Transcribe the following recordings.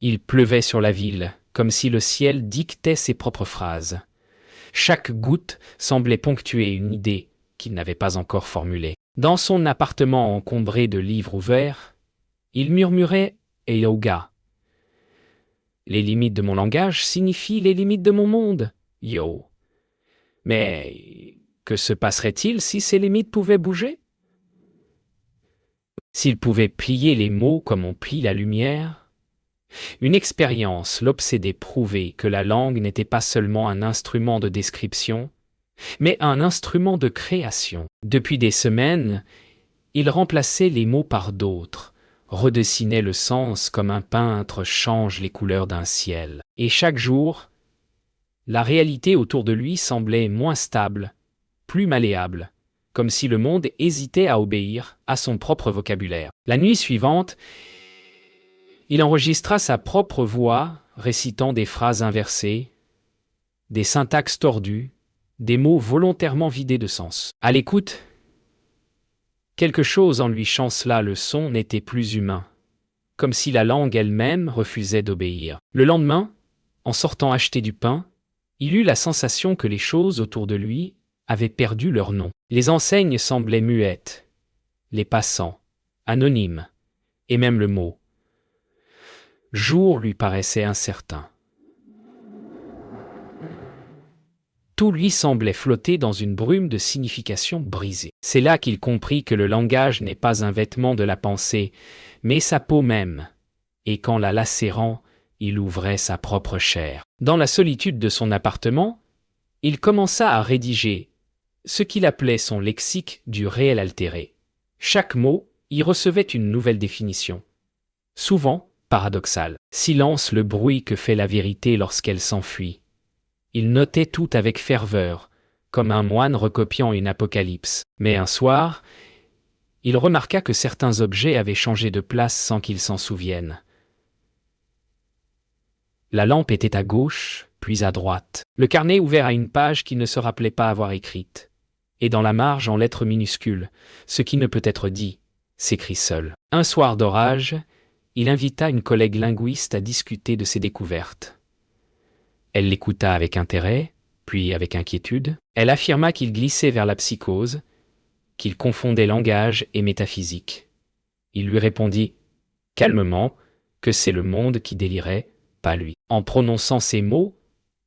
Il pleuvait sur la ville, comme si le ciel dictait ses propres phrases. Chaque goutte semblait ponctuer une idée qu'il n'avait pas encore formulée. Dans son appartement encombré de livres ouverts, il murmurait « Yoga ». Les limites de mon langage signifient les limites de mon monde, yo. Mais que se passerait-il si ces limites pouvaient bouger? S'il pouvait plier les mots comme on plie la lumière? Une expérience l'obsédait prouver que la langue n'était pas seulement un instrument de description, mais un instrument de création. Depuis des semaines, il remplaçait les mots par d'autres, redessinait le sens comme un peintre change les couleurs d'un ciel. Et chaque jour, la réalité autour de lui semblait moins stable, plus malléable, comme si le monde hésitait à obéir à son propre vocabulaire. La nuit suivante, il enregistra sa propre voix, récitant des phrases inversées, des syntaxes tordues, des mots volontairement vidés de sens. À l'écoute, quelque chose en lui chancela le son n'était plus humain, comme si la langue elle-même refusait d'obéir. Le lendemain, en sortant acheter du pain, il eut la sensation que les choses autour de lui avaient perdu leur nom. Les enseignes semblaient muettes, les passants, anonymes, et même le mot « jour » lui paraissait incertain. Tout lui semblait flotter dans une brume de signification brisée. C'est là qu'il comprit que le langage n'est pas un vêtement de la pensée, mais sa peau même, et qu'en la lacérant, il ouvrait sa propre chair. Dans la solitude de son appartement, il commença à rédiger ce qu'il appelait son lexique du réel altéré. Chaque mot y recevait une nouvelle définition, souvent paradoxale. Silence le bruit que fait la vérité lorsqu'elle s'enfuit. Il notait tout avec ferveur, comme un moine recopiant une apocalypse. Mais un soir, il remarqua que certains objets avaient changé de place sans qu'il s'en souvienne. La lampe était à gauche, puis à droite. Le carnet ouvert à une page qu'il ne se rappelait pas avoir écrite. Et dans la marge, en lettres minuscules, ce qui ne peut être dit, s'écrit seul. Un soir d'orage, il invita une collègue linguiste à discuter de ses découvertes. Elle l'écouta avec intérêt, puis avec inquiétude. Elle affirma qu'il glissait vers la psychose, qu'il confondait langage et métaphysique. Il lui répondit, calmement, que c'est le monde qui délirait, pas lui. En prononçant ces mots,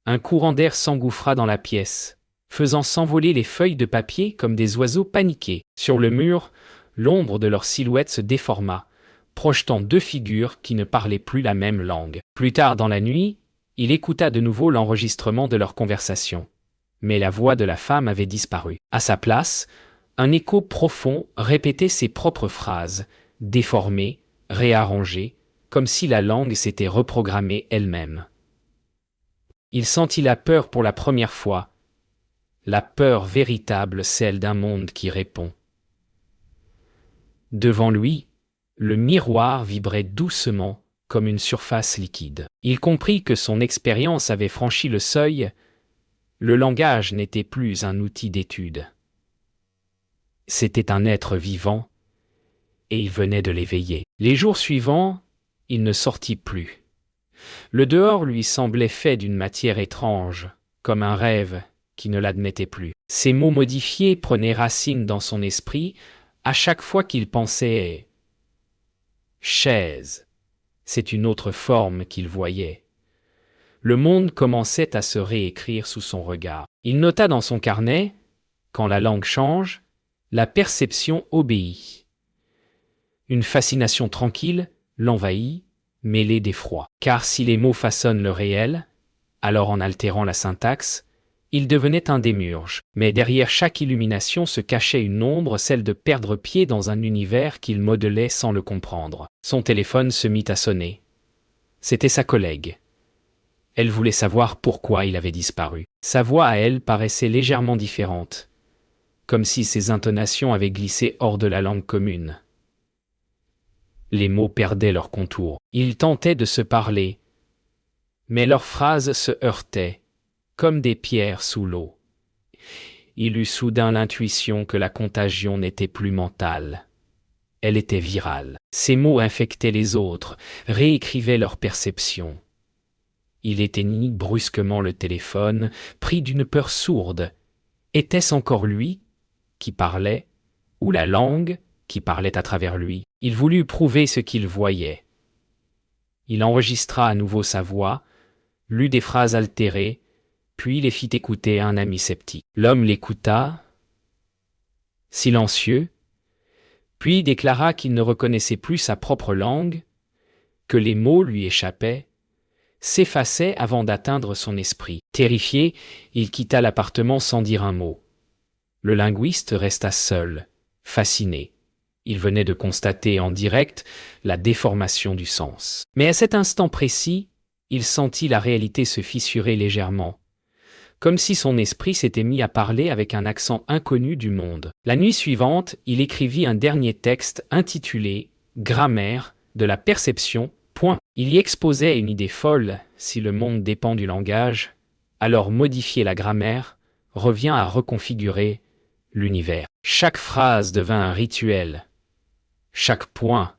un courant d'air s'engouffra dans la pièce, faisant s'envoler les feuilles de papier comme des oiseaux paniqués. Sur le mur, l'ombre de leur silhouette se déforma, projetant deux figures qui ne parlaient plus la même langue. Plus tard dans la nuit, il écouta de nouveau l'enregistrement de leur conversation. Mais la voix de la femme avait disparu. À sa place, un écho profond répétait ses propres phrases, déformées, réarrangées, comme si la langue s'était reprogrammée elle-même. Il sentit la peur pour la première fois, la peur véritable, celle d'un monde qui répond. Devant lui, le miroir vibrait doucement comme une surface liquide. Il comprit que son expérience avait franchi le seuil, le langage n'était plus un outil d'étude. C'était un être vivant, et il venait de l'éveiller. Les jours suivants, il ne sortit plus. Le dehors lui semblait fait d'une matière étrange, comme un rêve qui ne l'admettait plus. Ces mots modifiés prenaient racine dans son esprit à chaque fois qu'il pensait « chaise ». C'est une autre forme qu'il voyait. Le monde commençait à se réécrire sous son regard. Il nota dans son carnet, quand la langue change, la perception obéit. Une fascination tranquille l'envahit, mêlée d'effroi. Car si les mots façonnent le réel, alors en altérant la syntaxe, il devenait un démiurge. Mais derrière chaque illumination se cachait une ombre, celle de perdre pied dans un univers qu'il modelait sans le comprendre. Son téléphone se mit à sonner. C'était sa collègue. Elle voulait savoir pourquoi il avait disparu. Sa voix à elle paraissait légèrement différente, comme si ses intonations avaient glissé hors de la langue commune. Les mots perdaient leur contour. Ils tentaient de se parler, mais leurs phrases se heurtaient, comme des pierres sous l'eau. Il eut soudain l'intuition que la contagion n'était plus mentale. Elle était virale. Ses mots infectaient les autres, réécrivaient leur perception. Il éteignit brusquement le téléphone, pris d'une peur sourde. Était-ce encore lui qui parlait, ou la langue qui parlait à travers lui? Il voulut prouver ce qu'il voyait. Il enregistra à nouveau sa voix, lut des phrases altérées, puis les fit écouter à un ami sceptique. L'homme l'écouta, silencieux, puis déclara qu'il ne reconnaissait plus sa propre langue, que les mots lui échappaient, s'effaçaient avant d'atteindre son esprit. Terrifié, il quitta l'appartement sans dire un mot. Le linguiste resta seul, fasciné. Il venait de constater en direct la déformation du sens. Mais à cet instant précis, il sentit la réalité se fissurer légèrement, comme si son esprit s'était mis à parler avec un accent inconnu du monde. La nuit suivante, il écrivit un dernier texte intitulé « Grammaire de la perception ». Il y exposait une idée folle: si le monde dépend du langage, alors modifier la grammaire revient à reconfigurer l'univers. Chaque phrase devint un rituel, chaque point,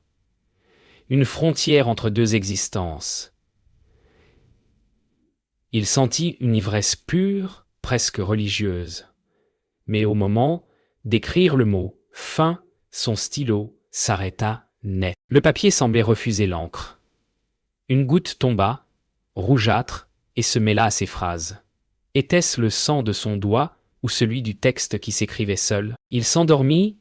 une frontière entre deux existences. Il sentit une ivresse pure, presque religieuse. Mais au moment d'écrire le mot « fin », son stylo s'arrêta net. Le papier semblait refuser l'encre. Une goutte tomba, rougeâtre, et se mêla à ses phrases. Était-ce le sang de son doigt ou celui du texte qui s'écrivait seul? Il s'endormit,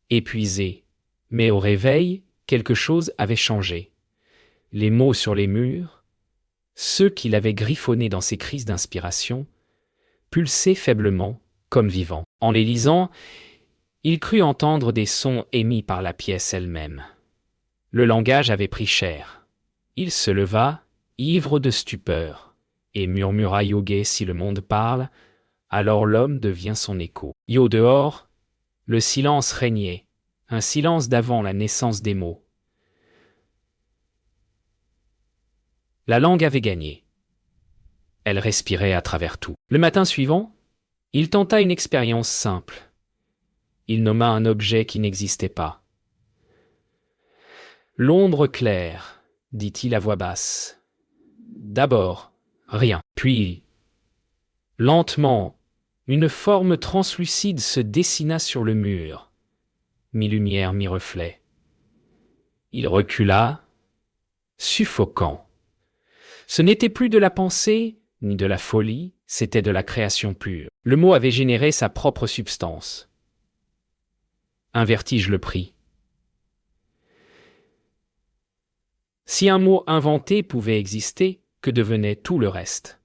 épuisé. Mais au réveil, quelque chose avait changé. Les mots sur les murs, ceux qu'il avait griffonnés dans ses crises d'inspiration, pulsaient faiblement, comme vivants. En les lisant, il crut entendre des sons émis par la pièce elle-même. Le langage avait pris cher. Il se leva, ivre de stupeur, et murmura Yogué: si le monde parle, alors l'homme devient son écho. Yo dehors, le silence régnait, un silence d'avant la naissance des mots. La langue avait gagné. Elle respirait à travers tout. Le matin suivant, il tenta une expérience simple. Il nomma un objet qui n'existait pas. L'ombre claire, dit-il à voix basse. D'abord, rien. Puis, lentement, une forme translucide se dessina sur le mur, mi-lumière, mi-reflet. Il recula, suffocant. Ce n'était plus de la pensée, ni de la folie, c'était de la création pure. Le mot avait généré sa propre substance. Un vertige le prit. Si un mot inventé pouvait exister, que devenait tout le reste?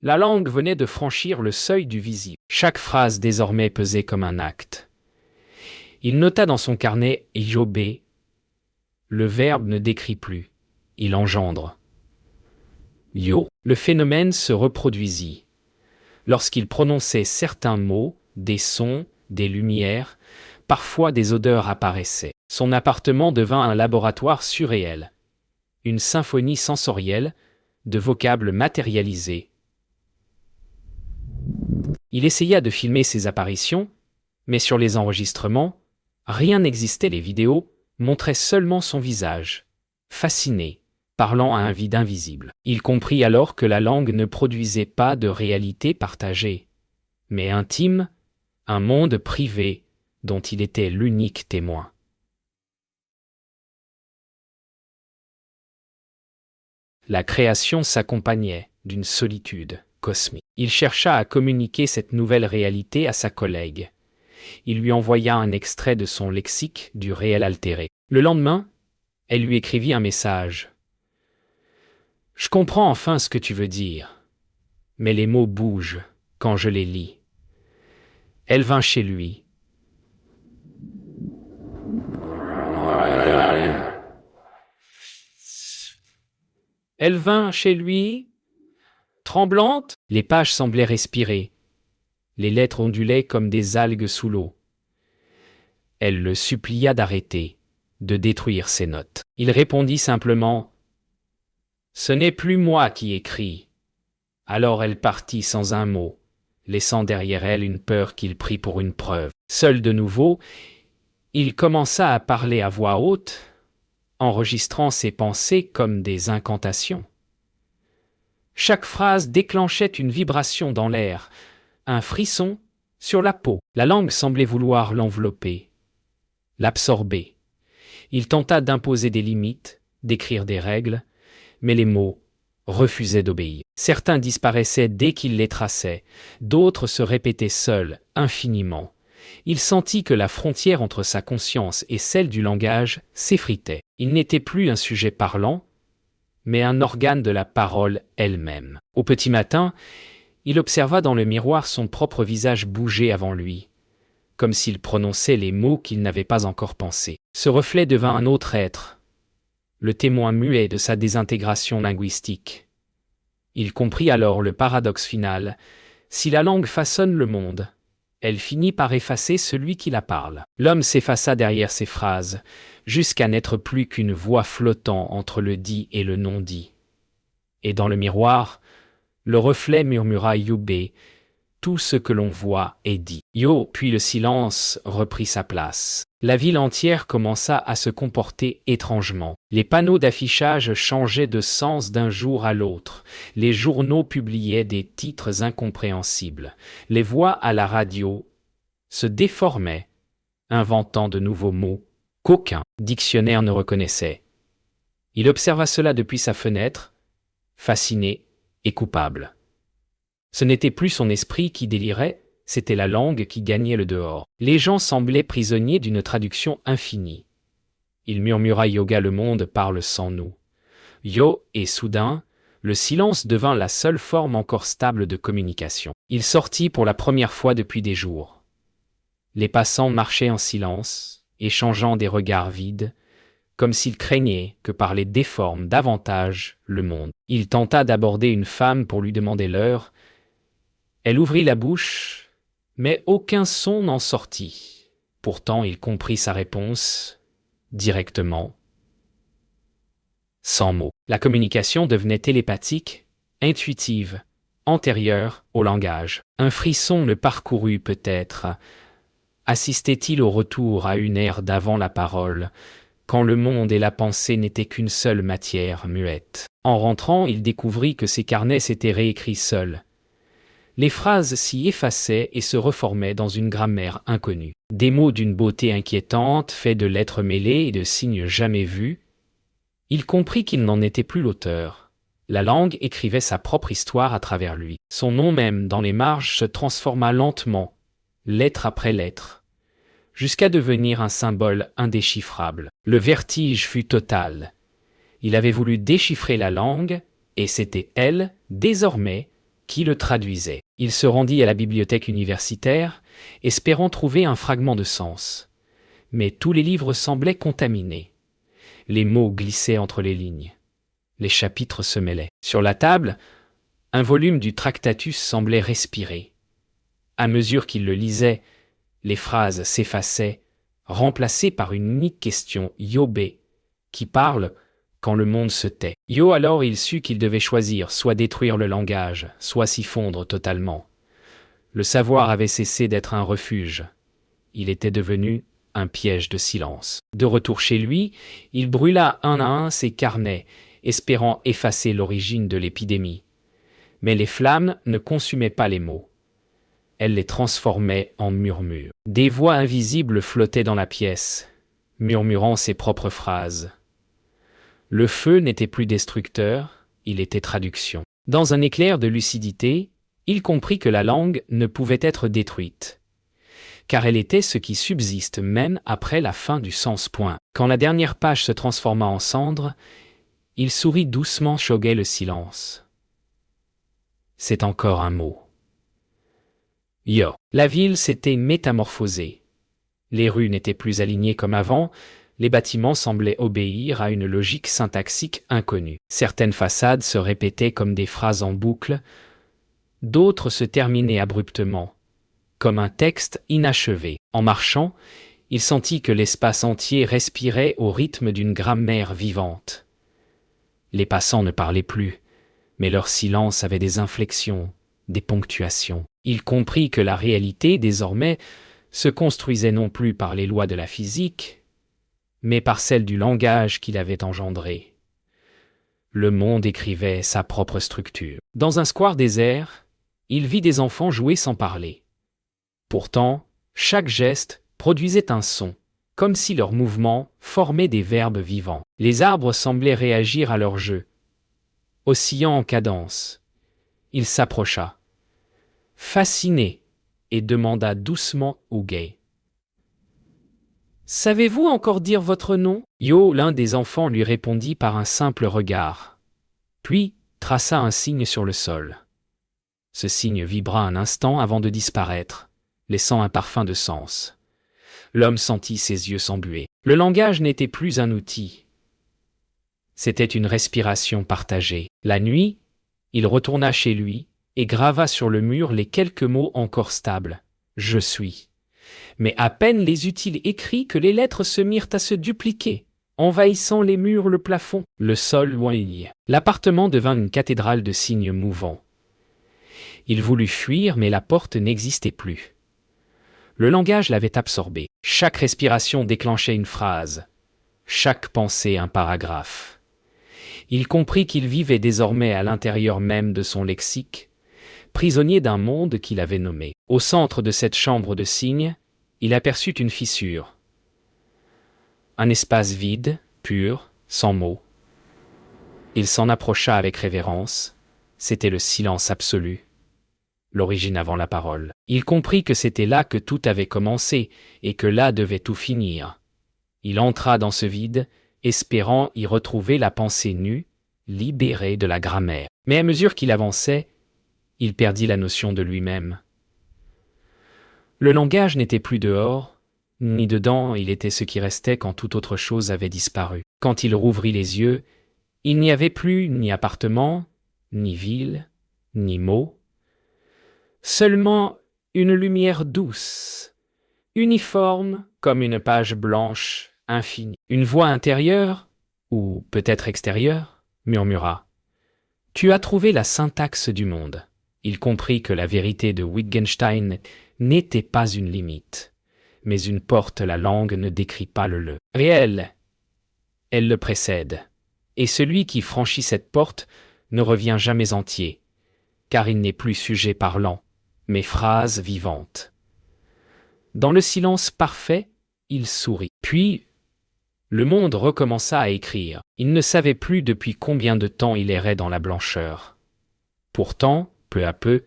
La langue venait de franchir le seuil du visible. Chaque phrase désormais pesait comme un acte. Il nota dans son carnet « Ijobé ». Le verbe ne décrit plus, il engendre. Yo. Le phénomène se reproduisit. Lorsqu'il prononçait certains mots, des sons, des lumières, parfois des odeurs apparaissaient. Son appartement devint un laboratoire surréel, une symphonie sensorielle, de vocables matérialisés. Il essaya de filmer ses apparitions, mais sur les enregistrements, rien n'existait. Les vidéos montraient seulement son visage, fasciné, parlant à un vide invisible. Il comprit alors que la langue ne produisait pas de réalité partagée, mais intime, un monde privé dont il était l'unique témoin. La création s'accompagnait d'une solitude cosmique. Il chercha à communiquer cette nouvelle réalité à sa collègue. Il lui envoya un extrait de son lexique du réel altéré. Le lendemain, elle lui écrivit un message. « Je comprends enfin ce que tu veux dire, mais les mots bougent quand je les lis. » Elle vint chez lui. Elle vint chez lui, tremblante. Les pages semblaient respirer. Les lettres ondulaient comme des algues sous l'eau. Elle le supplia d'arrêter, de détruire ses notes. Il répondit simplement « Ce n'est plus moi qui écris. » Alors elle partit sans un mot, laissant derrière elle une peur qu'il prit pour une preuve. Seul de nouveau, Il commença à parler à voix haute, enregistrant ses pensées comme des incantations. Chaque phrase déclenchait une vibration dans l'air, un frisson sur la peau. La langue semblait vouloir l'envelopper, l'absorber. Il tenta d'imposer des limites, d'écrire des règles, mais les mots refusaient d'obéir. Certains disparaissaient dès qu'il les traçait, d'autres se répétaient seuls, infiniment. Il sentit que la frontière entre sa conscience et celle du langage s'effritait. Il n'était plus un sujet parlant, mais un organe de la parole elle-même. Au petit matin, il observa dans le miroir son propre visage bouger avant lui, comme s'il prononçait les mots qu'il n'avait pas encore pensés. Ce reflet devint un autre être, le témoin muet de sa désintégration linguistique. Il comprit alors le paradoxe final. Si la langue façonne le monde, elle finit par effacer celui qui la parle. L'homme s'effaça derrière ces phrases, jusqu'à n'être plus qu'une voix flottant entre le dit et le non-dit. Et dans le miroir, le reflet murmura Yubé, tout ce que l'on voit est dit. Yo, puis le silence reprit sa place. La ville entière commença à se comporter étrangement. Les panneaux d'affichage changeaient de sens d'un jour à l'autre. Les journaux publiaient des titres incompréhensibles. Les voix à la radio se déformaient, inventant de nouveaux mots qu'aucun dictionnaire ne reconnaissait. Il observa cela depuis sa fenêtre, fasciné et coupable. Ce n'était plus son esprit qui délirait, c'était la langue qui gagnait le dehors. Les gens semblaient prisonniers d'une traduction infinie. Il murmura Yoga, le monde parle sans nous. Yo, et soudain, le silence devint la seule forme encore stable de communication. Il sortit pour la première fois depuis des jours. Les passants marchaient en silence, échangeant des regards vides, comme s'ils craignaient que parler déforme davantage le monde. Il tenta d'aborder une femme pour lui demander l'heure. Elle ouvrit la bouche, mais aucun son n'en sortit. Pourtant, il comprit sa réponse, directement, sans mots. La communication devenait télépathique, intuitive, antérieure au langage. Un frisson le parcourut peut-être. Assistait-il au retour à une ère d'avant la parole, quand le monde et la pensée n'étaient qu'une seule matière muette? En rentrant, il découvrit que ses carnets s'étaient réécrits seuls. Les phrases s'y effaçaient et se reformaient dans une grammaire inconnue. Des mots d'une beauté inquiétante, faits de lettres mêlées et de signes jamais vus. Il comprit qu'il n'en était plus l'auteur. La langue écrivait sa propre histoire à travers lui. Son nom même, dans les marges, se transforma lentement, lettre après lettre, jusqu'à devenir un symbole indéchiffrable. Le vertige fut total. Il avait voulu déchiffrer la langue, et c'était elle, désormais, qui le traduisait. Il se rendit à la bibliothèque universitaire, espérant trouver un fragment de sens. Mais tous les livres semblaient contaminés. Les mots glissaient entre les lignes. Les chapitres se mêlaient. Sur la table, un volume du Tractatus semblait respirer. À mesure qu'il le lisait, les phrases s'effaçaient, remplacées par une unique question, Yobé, qui parle quand le monde se tait. Yo, alors il sut qu'il devait choisir, soit détruire le langage, soit s'y fondre totalement. Le savoir avait cessé d'être un refuge. Il était devenu un piège de silence. De retour chez lui, il brûla un à un ses carnets, espérant effacer l'origine de l'épidémie. Mais les flammes ne consumaient pas les mots. Elles les transformaient en murmures. Des voix invisibles flottaient dans la pièce, murmurant ses propres phrases. Le feu n'était plus destructeur, il était traduction. Dans un éclair de lucidité, il comprit que la langue ne pouvait être détruite, car elle était ce qui subsiste même après la fin du sens point. Quand la dernière page se transforma en cendre, il sourit doucement, choguait le silence. C'est encore un mot. Yo. La ville s'était métamorphosée. Les rues n'étaient plus alignées comme avant, les bâtiments semblaient obéir à une logique syntaxique inconnue. Certaines façades se répétaient comme des phrases en boucle, d'autres se terminaient abruptement, comme un texte inachevé. En marchant, il sentit que l'espace entier respirait au rythme d'une grammaire vivante. Les passants ne parlaient plus, mais leur silence avait des inflexions, des ponctuations. Il comprit que la réalité, désormais, se construisait non plus par les lois de la physique, mais par celles du langage qu'il avait engendré. Le monde écrivait sa propre structure. Dans un square désert, il vit des enfants jouer sans parler. Pourtant, chaque geste produisait un son, comme si leurs mouvements formaient des verbes vivants. Les arbres semblaient réagir à leur jeu, oscillant en cadence. Il s'approcha, fasciné, et demanda doucement au guet. « Savez-vous encore dire votre nom ?» Yo, l'un des enfants, lui répondit par un simple regard, puis traça un signe sur le sol. Ce signe vibra un instant avant de disparaître, laissant un parfum de sens. L'homme sentit ses yeux s'embuer. Le langage n'était plus un outil. C'était une respiration partagée. La nuit, il retourna chez lui et grava sur le mur les quelques mots encore stables. « Je suis ». Mais à peine les eut-il écrits que les lettres se mirent à se dupliquer, envahissant les murs, le plafond, le sol lointain. L'appartement devint une cathédrale de signes mouvants. Il voulut fuir, mais la porte n'existait plus. Le langage l'avait absorbé. Chaque respiration déclenchait une phrase, chaque pensée un paragraphe. Il comprit qu'il vivait désormais à l'intérieur même de son lexique, prisonnier d'un monde qu'il avait nommé. Au centre de cette chambre de signes, il aperçut une fissure. Un espace vide, pur, sans mots. Il s'en approcha avec révérence. C'était le silence absolu, l'origine avant la parole. Il comprit que c'était là que tout avait commencé et que là devait tout finir. Il entra dans ce vide, espérant y retrouver la pensée nue, libérée de la grammaire. Mais à mesure qu'il avançait, il perdit la notion de lui-même. Le langage n'était plus dehors, ni dedans, il était ce qui restait quand toute autre chose avait disparu. Quand il rouvrit les yeux, il n'y avait plus ni appartement, ni ville, ni mots. Seulement une lumière douce, uniforme comme une page blanche infinie. Une voix intérieure, ou peut-être extérieure, murmura « Tu as trouvé la syntaxe du monde ». Il comprit que la vérité de Wittgenstein n'était pas une limite, mais une porte. La langue ne décrit pas le réel, elle le précède. Et celui qui franchit cette porte ne revient jamais entier, car il n'est plus sujet parlant, mais phrase vivante. Dans le silence parfait, il sourit. Puis, le monde recommença à écrire. Il ne savait plus depuis combien de temps il errait dans la blancheur. Pourtant, peu à peu,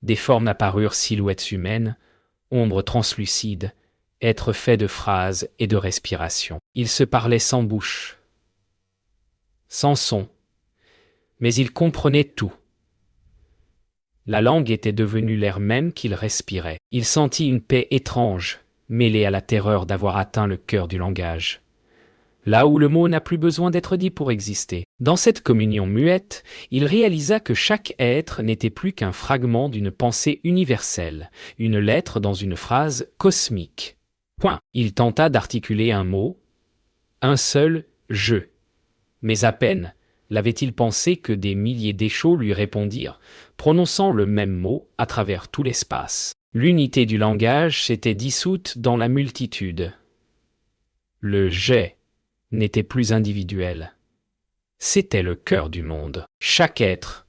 des formes apparurent, silhouettes humaines, ombres translucides, êtres faits de phrases et de respiration. Ils se parlaient sans bouche, sans son, mais ils comprenaient tout. La langue était devenue l'air même qu'il respirait. Il sentit une paix étrange, mêlée à la terreur d'avoir atteint le cœur du langage. Là où le mot n'a plus besoin d'être dit pour exister. Dans cette communion muette, il réalisa que chaque être n'était plus qu'un fragment d'une pensée universelle, une lettre dans une phrase cosmique. Point. Il tenta d'articuler un mot, un seul « je ». Mais à peine l'avait-il pensé que des milliers d'échos lui répondirent, prononçant le même mot à travers tout l'espace. L'unité du langage s'était dissoute dans la multitude. Le « j'ai » n'était plus individuel. C'était le cœur du monde. Chaque être,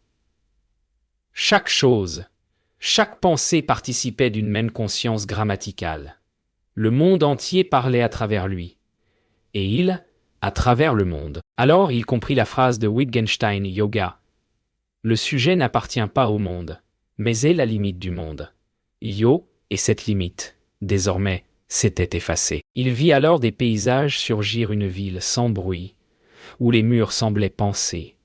chaque chose, chaque pensée participait d'une même conscience grammaticale. Le monde entier parlait à travers lui, et il, à travers le monde. Alors il comprit la phrase de Wittgenstein Yoga. Le sujet n'appartient pas au monde, mais est la limite du monde. Yo, et cette limite, désormais, s'était effacée. Il vit alors des paysages surgir, une ville sans bruit, où les murs semblaient penser,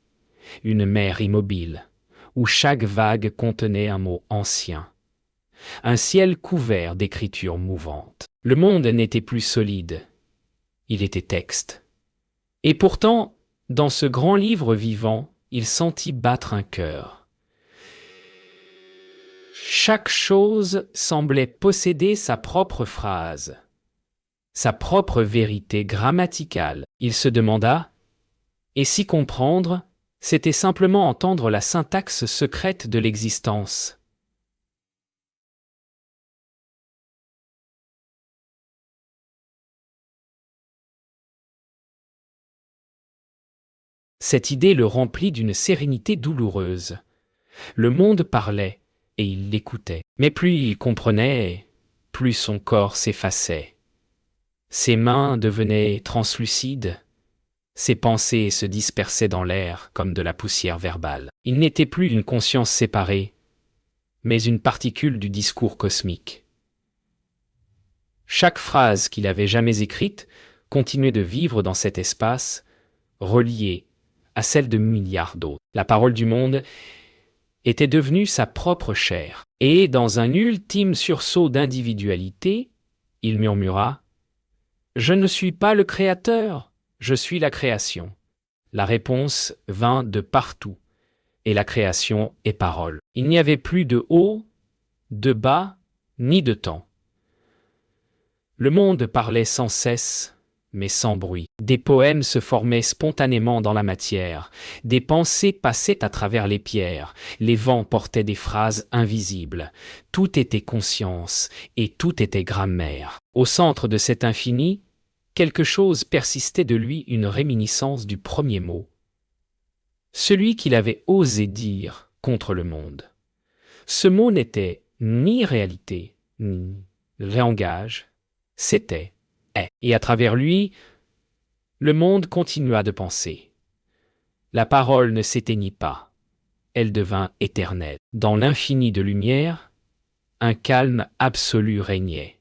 une mer immobile, où chaque vague contenait un mot ancien, un ciel couvert d'écritures mouvantes. Le monde n'était plus solide, il était texte. Et pourtant, dans ce grand livre vivant, il sentit battre un cœur. Chaque chose semblait posséder sa propre phrase, sa propre vérité grammaticale. Il se demanda, et si comprendre, c'était simplement entendre la syntaxe secrète de l'existence. Cette idée le remplit d'une sérénité douloureuse. Le monde parlait, et il l'écoutait. Mais plus il comprenait, plus son corps s'effaçait. Ses mains devenaient translucides. Ses pensées se dispersaient dans l'air comme de la poussière verbale. Il n'était plus une conscience séparée, mais une particule du discours cosmique. Chaque phrase qu'il avait jamais écrite continuait de vivre dans cet espace, reliée à celle de milliards d'autres. La parole du monde était devenue sa propre chair. Et dans un ultime sursaut d'individualité, il murmura « Je ne suis pas le créateur, je suis la création. » La réponse vint de partout, et la création est parole. Il n'y avait plus de haut, de bas, ni de temps. Le monde parlait sans cesse, mais sans bruit. Des poèmes se formaient spontanément dans la matière, des pensées passaient à travers les pierres, les vents portaient des phrases invisibles. Tout était conscience, et tout était grammaire. Au centre de cet infini, quelque chose persistait de lui, une réminiscence du premier mot. Celui qu'il avait osé dire contre le monde. Ce mot n'était ni réalité, ni langage, c'était est. Et à travers lui, le monde continua de penser. La parole ne s'éteignit pas, elle devint éternelle. Dans l'infini de lumière, un calme absolu régnait.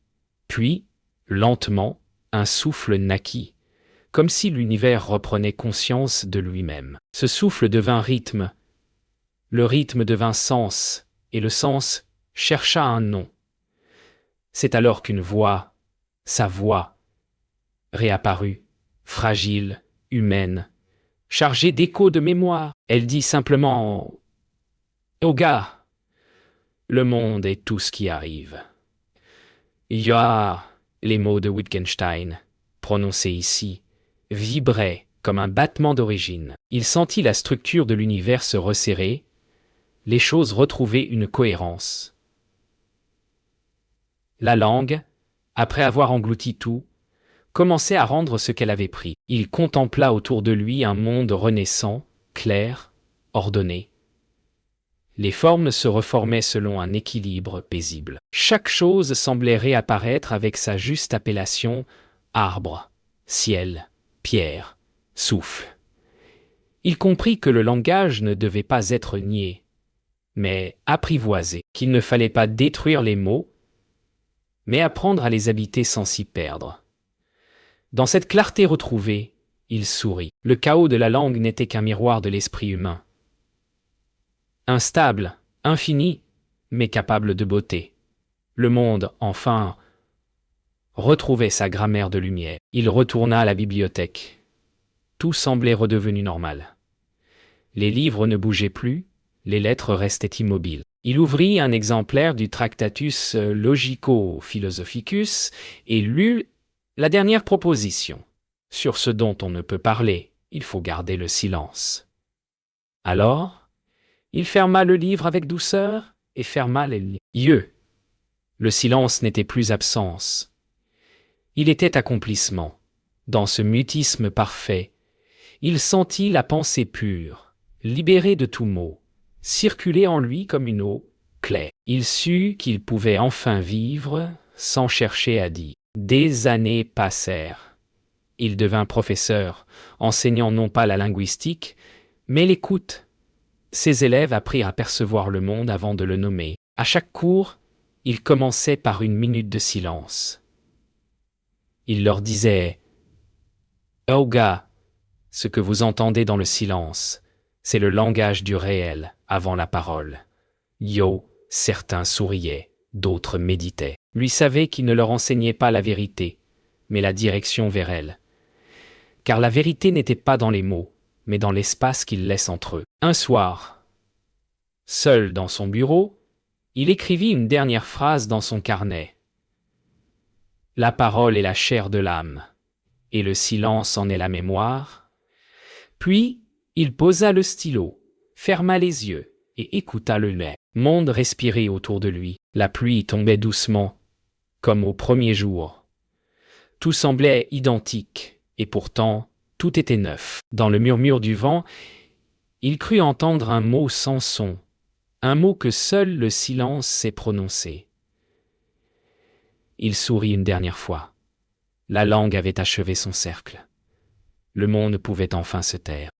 Puis, lentement, un souffle naquit, comme si l'univers reprenait conscience de lui-même. Ce souffle devint rythme, le rythme devint sens, et le sens chercha un nom. C'est alors qu'une voix, sa voix, réapparut, fragile, humaine, chargée d'échos de mémoire. Elle dit simplement « Yoga, le monde est tout ce qui arrive. » Ya, les mots de Wittgenstein, prononcés ici, vibraient comme un battement d'origine. Il sentit la structure de l'univers se resserrer, les choses retrouvaient une cohérence. La langue, après avoir englouti tout, commençait à rendre ce qu'elle avait pris. Il contempla autour de lui un monde renaissant, clair, ordonné. Les formes se reformaient selon un équilibre paisible. Chaque chose semblait réapparaître avec sa juste appellation « arbre », « ciel », « pierre », « souffle ». Il comprit que le langage ne devait pas être nié, mais apprivoisé, qu'il ne fallait pas détruire les mots, mais apprendre à les habiter sans s'y perdre. Dans cette clarté retrouvée, il sourit. Le chaos de la langue n'était qu'un miroir de l'esprit humain. Instable, infini, mais capable de beauté. Le monde, enfin, retrouvait sa grammaire de lumière. Il retourna à la bibliothèque. Tout semblait redevenu normal. Les livres ne bougeaient plus, les lettres restaient immobiles. Il ouvrit un exemplaire du Tractatus Logico-Philosophicus et lut la dernière proposition. Sur ce dont on ne peut parler, il faut garder le silence. Alors, il ferma le livre avec douceur et ferma les yeux. Le silence n'était plus absence. Il était accomplissement. Dans ce mutisme parfait, il sentit la pensée pure, libérée de tout mot, circuler en lui comme une eau claire. Il sut qu'il pouvait enfin vivre sans chercher à dire. Des années passèrent. Il devint professeur, enseignant non pas la linguistique, mais l'écoute. Ses élèves apprirent à percevoir le monde avant de le nommer. À chaque cours, il commençait par une minute de silence. Il leur disait « Yoga, ce que vous entendez dans le silence, c'est le langage du réel avant la parole. Yo, certains souriaient, d'autres méditaient. Lui savait qu'il ne leur enseignait pas la vérité, mais la direction vers elle. Car la vérité n'était pas dans les mots, mais dans l'espace qu'ils laissent entre eux. Un soir, seul dans son bureau, il écrivit une dernière phrase dans son carnet. « La parole est la chair de l'âme, et le silence en est la mémoire. » Puis, il posa le stylo, ferma les yeux et écouta le monde respirer autour de lui. La pluie tombait doucement, comme au premier jour. Tout semblait identique, et pourtant, Tout était neuf. Dans le murmure du vent, il crut entendre un mot sans son, un mot que seul le silence sait prononcer. Il sourit une dernière fois. La langue avait achevé son cercle. Le monde pouvait enfin se taire.